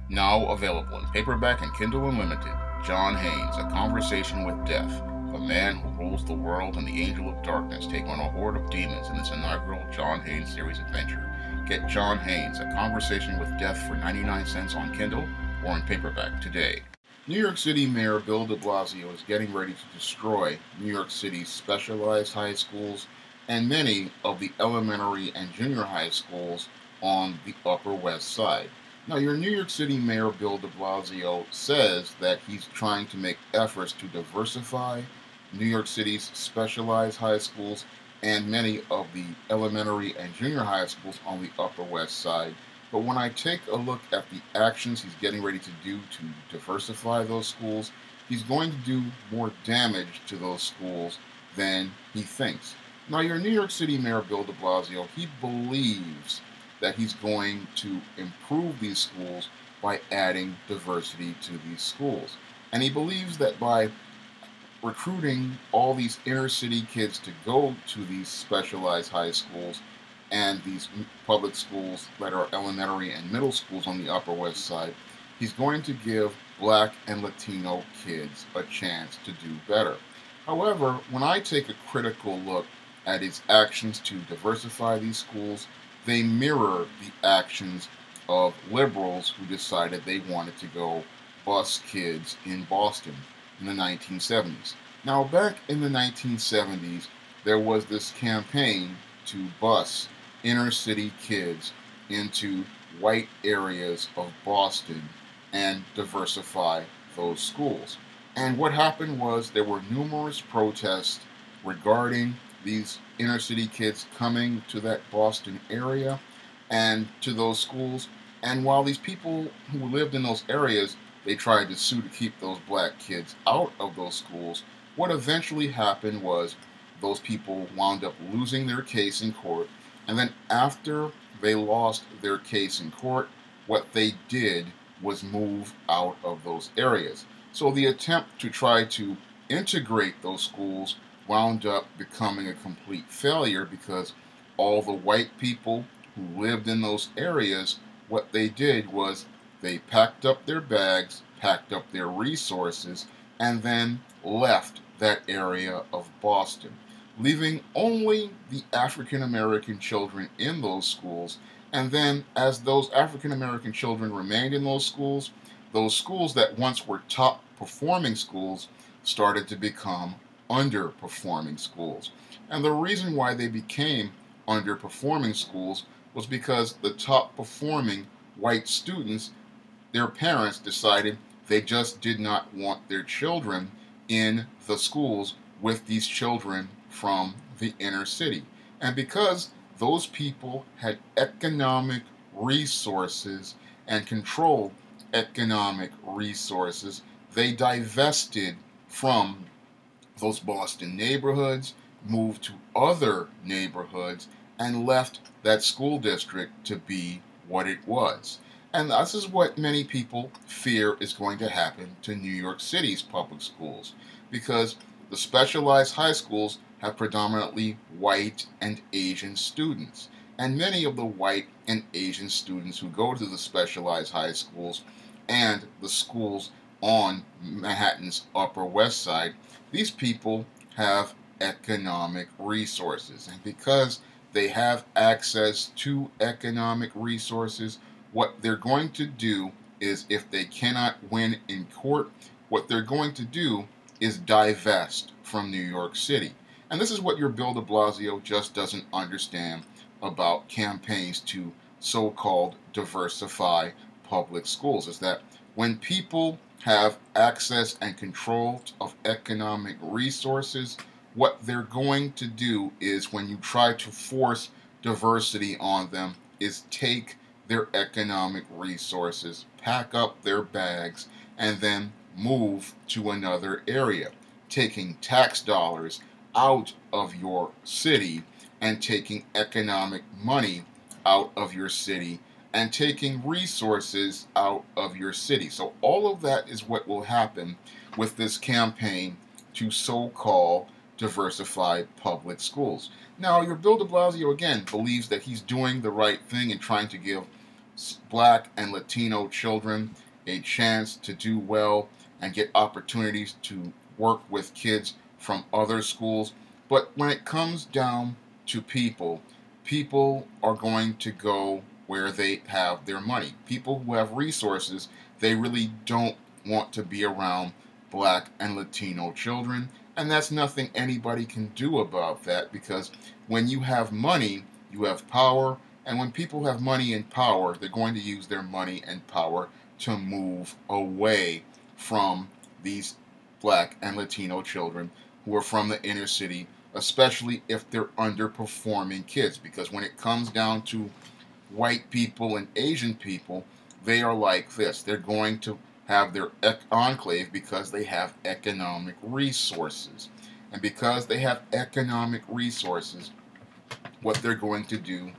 Now available in paperback and Kindle Unlimited, John Haynes, A Conversation with Death. The man who rules the world and the angel of darkness take on a horde of demons in this inaugural John Haynes series adventure. Get John Haynes, A Conversation with Death for 99 cents on Kindle or in paperback today. New York City Mayor Bill de Blasio is getting ready to destroy New York City's specialized high schools and many of the elementary and junior high schools on the Upper West Side. Now, your New York City Mayor Bill de Blasio says that he's trying to make efforts to diversify New York City's specialized high schools and many of the elementary and junior high schools on the Upper West Side. But when I take a look at the actions he's getting ready to do to diversify those schools, he's going to do more damage to those schools than he thinks. Now, your New York City Mayor Bill de Blasio, he believes that he's going to improve these schools by adding diversity to these schools. And he believes that by recruiting all these inner city kids to go to these specialized high schools and these public schools that are elementary and middle schools on the Upper West Side, he's going to give Black and Latino kids a chance to do better. However, when I take a critical look at his actions to diversify these schools, they mirror the actions of liberals who decided they wanted to go bus kids in Boston in the 1970s. Now, back in the 1970s, there was this campaign to bus inner city kids into white areas of Boston and diversify those schools. And what happened was there were numerous protests regarding these inner city kids coming to that Boston area and to those schools. And while these people who lived in those areas, they tried to sue to keep those black kids out of those schools, what eventually happened was those people wound up losing their case in court. And then after they lost their case in court, what they did was move out of those areas. So the attempt to try to integrate those schools wound up becoming a complete failure because all the white people who lived in those areas, what they did was they packed up their bags, packed up their resources, and then left that area of Boston, leaving only the African American children in those schools. And then, as those African American children remained in those schools that once were top performing schools started to become underperforming schools. And the reason why they became underperforming schools was because the top performing white students, their parents decided they just did not want their children in the schools with these children from the inner city. And because those people had economic resources and controlled economic resources, they divested from those Boston neighborhoods, moved to other neighborhoods, and left that school district to be what it was. And this is what many people fear is going to happen to New York City's public schools, because the specialized high schools have predominantly white and Asian students. And many of the white and Asian students who go to the specialized high schools and the schools on Manhattan's Upper West Side, these people have economic resources. And because they have access to economic resources, what they're going to do is, if they cannot win in court, what they're going to do is divest from New York City. And this is what your Bill de Blasio just doesn't understand about campaigns to so-called diversify public schools, is that when people have access and control of economic resources, what they're going to do is, when you try to force diversity on them, is take their economic resources, pack up their bags, and then move to another area, taking tax dollars out of your city and taking economic money out of your city and taking resources out of your city. So all of that is what will happen with this campaign to so-called diversify public schools. Now, your Bill de Blasio, again, believes that he's doing the right thing and trying to give Black and Latino children a chance to do well and get opportunities to work with kids from other schools. But when it comes down to people, people are going to go where they have their money. People who have resources, they really don't want to be around Black and Latino children. And that's nothing anybody can do about that, because when you have money, you have power. And when people have money and power, they're going to use their money and power to move away from these Black and Latino children who are from the inner city, especially if they're underperforming kids. Because when it comes down to white people and Asian people, they are like this. They're going to have their enclave because they have economic resources. And because they have economic resources, what they're going to do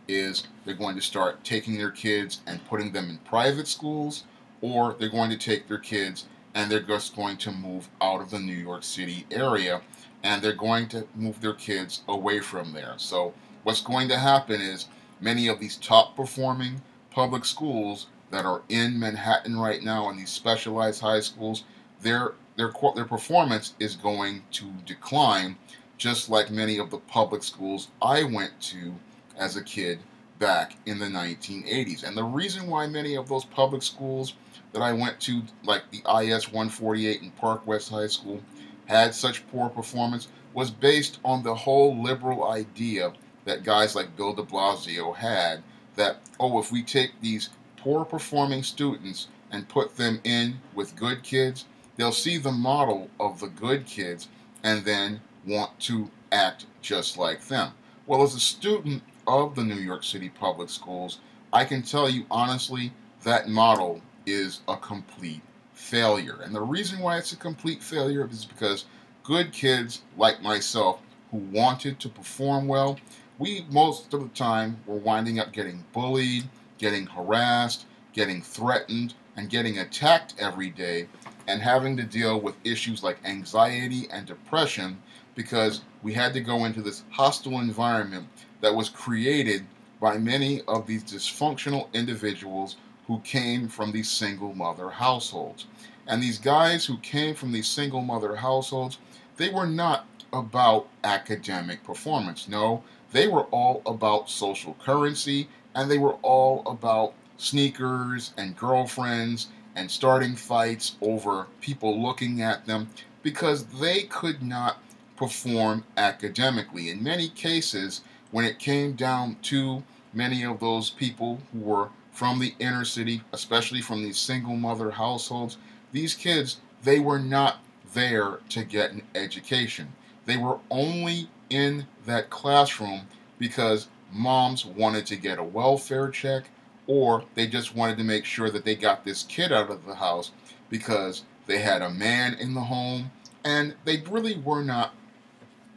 is they're going to start taking their kids and putting them in private schools, or they're going to take their kids and they're just going to move out of the New York City area, and they're going to move their kids away from there. So what's going to happen is many of these top performing public schools that are in Manhattan right now, and these specialized high schools, their performance is going to decline, just like many of the public schools I went to as a kid back in the 1980s. And the reason why many of those public schools that I went to, like the IS 148 and Park West High School, had such poor performance was based on the whole liberal idea that guys like Bill DeBlasio had, that, oh, if we take these poor performing students and put them in with good kids, they'll see the model of the good kids and then want to act just like them. Well, as a student of the New York City public schools, I can tell you honestly that model is a complete failure. And the reason why it's a complete failure is because good kids like myself who wanted to perform well, we most of the time were winding up getting bullied, getting harassed, getting threatened, and getting attacked every day, and having to deal with issues like anxiety and depression because we had to go into this hostile environment that was created by many of these dysfunctional individuals who came from these single mother households. And these guys who came from these single mother households, they were not about academic performance. No, they were all about social currency, and they were all about sneakers and girlfriends and starting fights over people looking at them because they could not perform academically. In many cases, when it came down to many of those people who were from the inner city, especially from these single mother households, these kids, they were not there to get an education. They were only in that classroom because moms wanted to get a welfare check, or they just wanted to make sure that they got this kid out of the house because they had a man in the home, and they really were not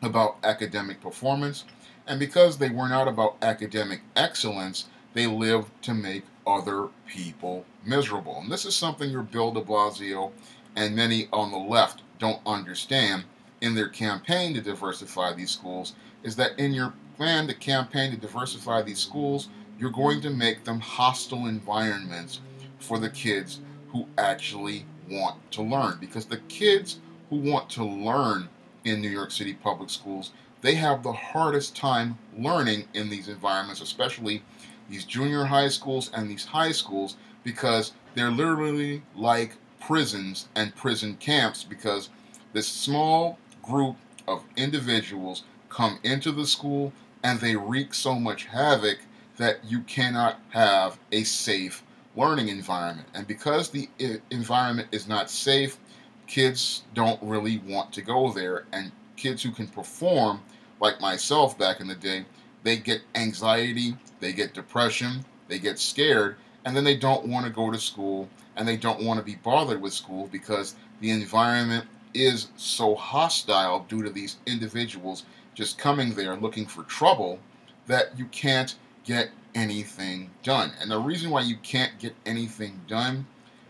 about academic performance. And because they were not about academic excellence, they lived to make other people miserable. And this is something your Bill DeBlasio and many on the left don't understand in their campaign to diversify these schools, is that in your plan to campaign to diversify these schools, you're going to make them hostile environments for the kids who actually want to learn. Because the kids who want to learn in New York City public schools, they have the hardest time learning in these environments, especially these junior high schools and these high schools, because they're literally like prisons and prison camps, because this small group of individuals come into the school and they wreak so much havoc that you cannot have a safe learning environment. And because the environment is not safe, kids don't really want to go there. And kids who can perform, like myself back in the day, they get anxiety, they get depression, they get scared, and then they don't want to go to school, and they don't want to be bothered with school because the environment is so hostile due to these individuals just coming there looking for trouble that you can't get anything done. And the reason why you can't get anything done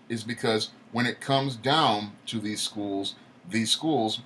is because when it comes down to these schools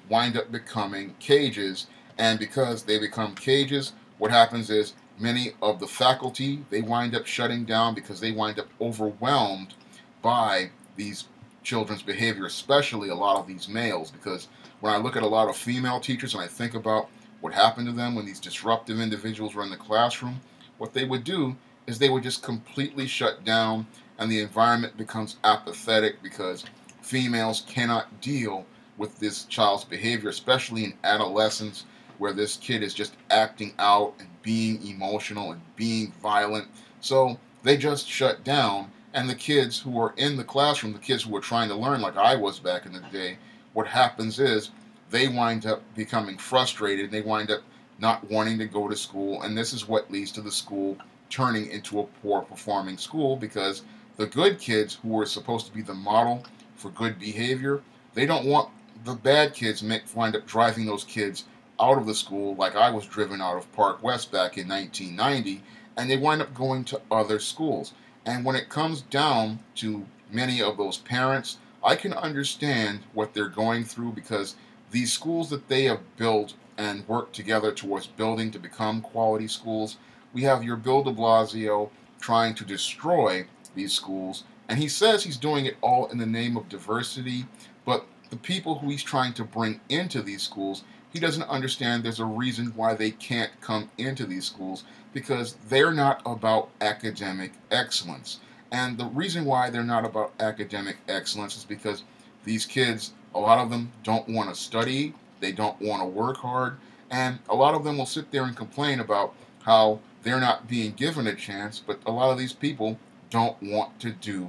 wind up becoming cages. And because they become cages, what happens is many of the faculty, they wind up shutting down because they wind up overwhelmed by these children's behavior, especially a lot of these males. Because when I look at a lot of female teachers and I think about what happened to them when these disruptive individuals were in the classroom, what they would do is they would just completely shut down, and the environment becomes apathetic because females cannot deal with this child's behavior, especially in adolescence, where this kid is just acting out and being emotional and being violent. So they just shut down, and the kids who are in the classroom, the kids who are trying to learn like I was back in the day, what happens is they wind up becoming frustrated. They wind up not wanting to go to school, and this is what leads to the school turning into a poor performing school, because the good kids who were supposed to be the model for good behavior, they don't want the bad kids wind up driving those kids out of the school, like I was driven out of Park West back in 1990, and they wind up going to other schools. And when it comes down to many of those parents, I can understand what they're going through, because these schools that they have built and worked together towards building to become quality schools, we have your Bill DeBlasio trying to destroy these schools, and he says he's doing it all in the name of diversity, but the people who he's trying to bring into these schools, he doesn't understand there's a reason why they can't come into these schools, because they're not about academic excellence. And the reason why they're not about academic excellence is because these kids, a lot of them don't want to study, they don't want to work hard, and a lot of them will sit there and complain about how they're not being given a chance, but a lot of these people don't want to do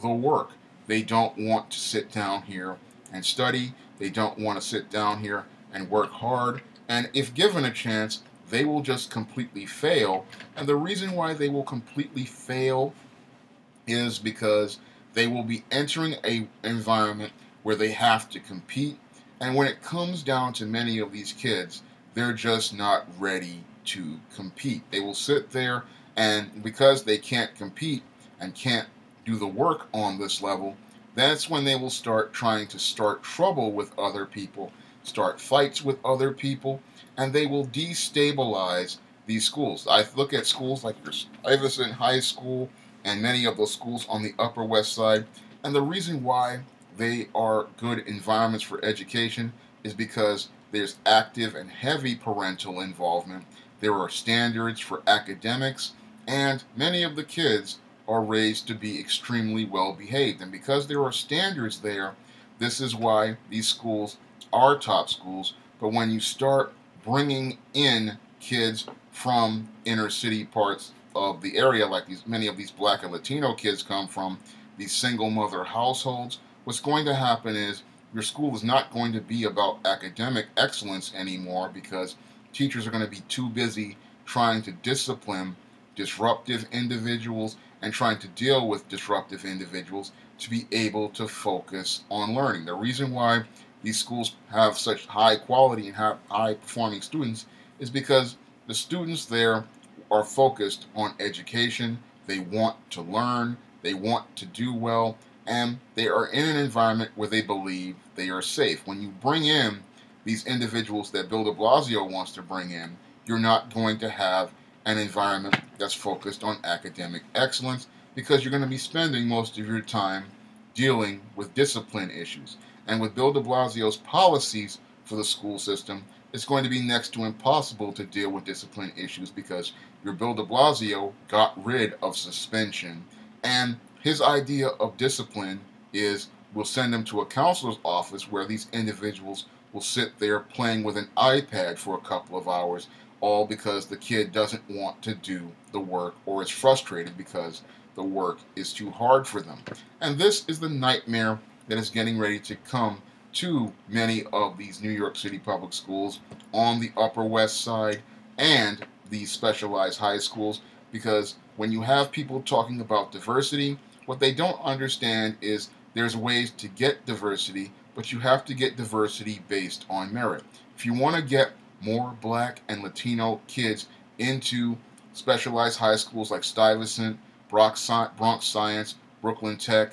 the work. They don't want to sit down here and study. They don't want to sit down here and work hard. And if given a chance, they will just completely fail. And the reason why they will completely fail is because they will be entering an environment where they have to compete. And when it comes down to many of these kids, they're just not ready to compete. They will sit there, and because they can't compete and can't do the work on this level, that's when they will start trying to start trouble with other people, start fights with other people, and they will destabilize these schools. I look at schools like your Stuyvesant High School and many of those schools on the Upper West Side, and the reason why they are good environments for education is because there's active and heavy parental involvement. There are standards for academics, and many of the kids are raised to be extremely well behaved. And because there are standards there, this is why these schools are top schools. But when you start bringing in kids from inner city parts of the area, like many of these Black and Latino kids come from, these single mother households, what's going to happen is your school is not going to be about academic excellence anymore, because teachers are going to be too busy trying to discipline disruptive individuals and trying to deal with disruptive individuals to be able to focus on learning. The reason why these schools have such high quality and have high performing students is because the students there are focused on education. They want to learn, they want to do well, and they are in an environment where they believe they are safe. When you bring in these individuals that Bill DeBlasio wants to bring in, you're not going to have an environment that's focused on academic excellence, because you're going to be spending most of your time dealing with discipline issues. And with Bill DeBlasio's policies for the school system, it's going to be next to impossible to deal with discipline issues, because your Bill DeBlasio got rid of suspension. And his idea of discipline is we'll send them to a counselor's office where these individuals will sit there playing with an iPad for a couple of hours, all because the kid doesn't want to do the work or is frustrated because the work is too hard for them. And this is the nightmare that is getting ready to come to many of these New York City public schools on the Upper West Side and these specialized high schools, because when you have people talking about diversity, what they don't understand is there's ways to get diversity, but you have to get diversity based on merit. If you want to get more Black and Latino kids into specialized high schools like Stuyvesant, Bronx Science, Brooklyn Tech,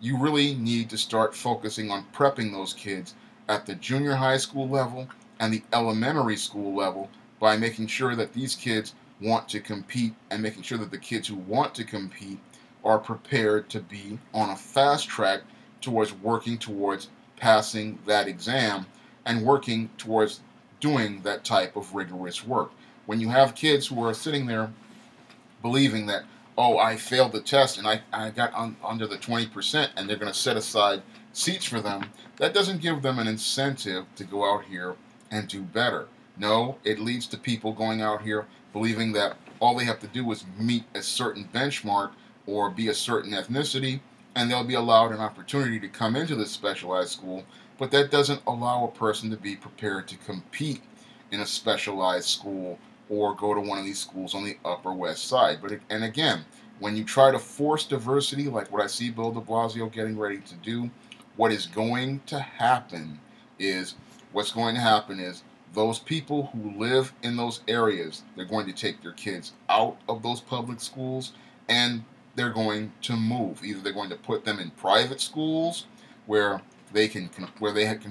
you really need to start focusing on prepping those kids at the junior high school level and the elementary school level by making sure that these kids want to compete, and making sure that the kids who want to compete are prepared to be on a fast track towards working towards passing that exam and working towards doing that type of rigorous work. When you have kids who are sitting there believing that, oh, I failed the test and I got under the 20% and they're going to set aside seats for them, that doesn't give them an incentive to go out here and do better. No, it leads to people going out here believing that all they have to do is meet a certain benchmark or be a certain ethnicity, and they'll be allowed an opportunity to come into this specialized school, but that doesn't allow a person to be prepared to compete in a specialized school or go to one of these schools on the Upper West Side. And again, when you try to force diversity, like what I see Bill DeBlasio getting ready to do, what's going to happen is those people who live in those areas, they're going to take their kids out of those public schools and they're going to move. Either they're going to put them in private schools where they can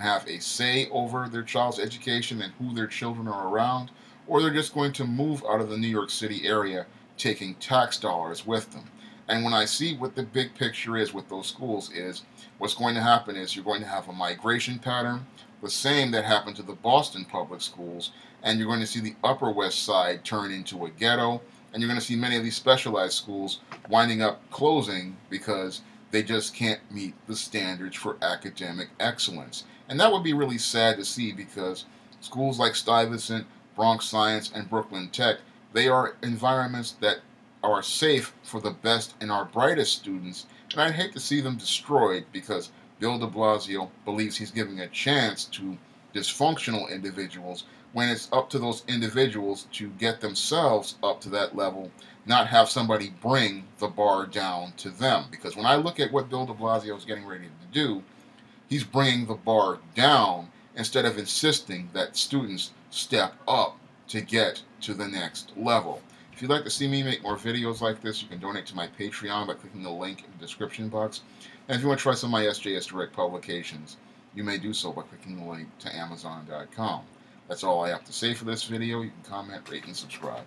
have a say over their child's education and who their children are around, or they're just going to move out of the New York City area, taking tax dollars with them. And when I see what the big picture is with those schools is, what's going to happen is you're going to have a migration pattern, the same that happened to the Boston public schools, and you're going to see the Upper West Side turn into a ghetto, and you're going to see many of these specialized schools winding up closing because they just can't meet the standards for academic excellence. And that would be really sad to see, because schools like Stuyvesant, Bronx Science, and Brooklyn Tech, they are environments that are safe for the best and our brightest students, and I'd hate to see them destroyed because Bill DeBlasio believes he's giving a chance to dysfunctional individuals when it's up to those individuals to get themselves up to that level, not have somebody bring the bar down to them. Because when I look at what Bill DeBlasio is getting ready to do, he's bringing the bar down instead of insisting that students step up to get to the next level. If you'd like to see me make more videos like this, you can donate to my Patreon by clicking the link in the description box. And if you want to try some of my SJS Direct publications, you may do so by clicking the link to Amazon.com. That's all I have to say for this video. You can comment, rate, and subscribe.